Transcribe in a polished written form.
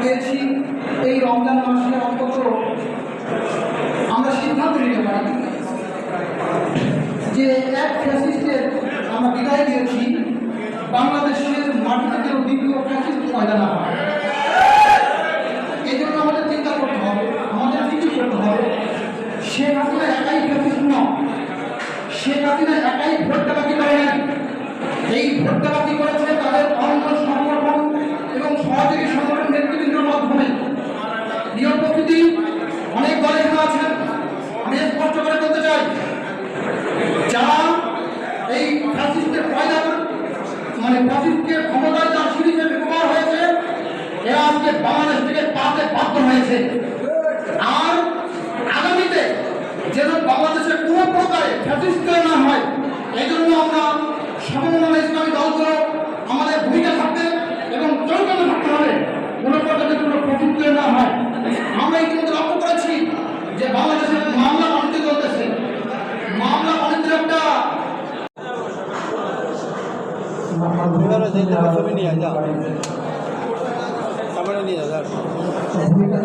পেয়েছি এই রমজান মাসে অন্তত আমরা সিদ্ধান্ত নিতে পারি যে এক ফ্যাসিস্টের আমরা বিদায় দিয়েছি, বাংলাদেশের মাটিতে যেন দ্বিতীয় ফ্যাসিস্ট পয়দা না হয়। এই জন্য আমাদের চিন্তা করতে হবে, আমাদের কিছু করতে হবে। শেখ হাসিনা একাই ফ্যাসিস্ট নয়, শেখ হাসিনা একাই ভোট ডাকাতি করে নাই। এই ভোট ডাকাতি করেছে তাদের অন্য সংগঠন এবং সহযোগী সংগঠন নেতৃবৃন্দের মাধ্যমে। প্রিয় উপস্থিতি, অনেক দল এখানে আছেন, আমি স্পষ্ট করে বলতে চাই, যারা এই ফ্যাসিস্টের পয়দা ফ্যাসিস্টকে ক্ষমতায় যার সিরিজে ব্যবহার হয়েছে, এরা আজকে বাংলাদেশ থেকে পাতে বাধ্য হয়েছে। আর আগামীতে যেন বাংলাদেশে কোনো প্রকারে ফ্যাসিস্ট না হয়, এই জন্য আমরা সমমনা ইসলামী দলগুলো আমাদের ভূমিকা থাকবে এবং চৈতন্য থাকতে হবে, কোনো প্রকারে কোনো ফ্যাসিস্ট না হয়। আমরা ইতিমধ্যে লক্ষ্য করেছি যে বাংলাদেশের মামলা বাণিজ্য চলতেছে, মামলা বাণিজ্যের একটা ছবি নিয়ে যা ক্যামেরা নিয়ে যা ভূমিকা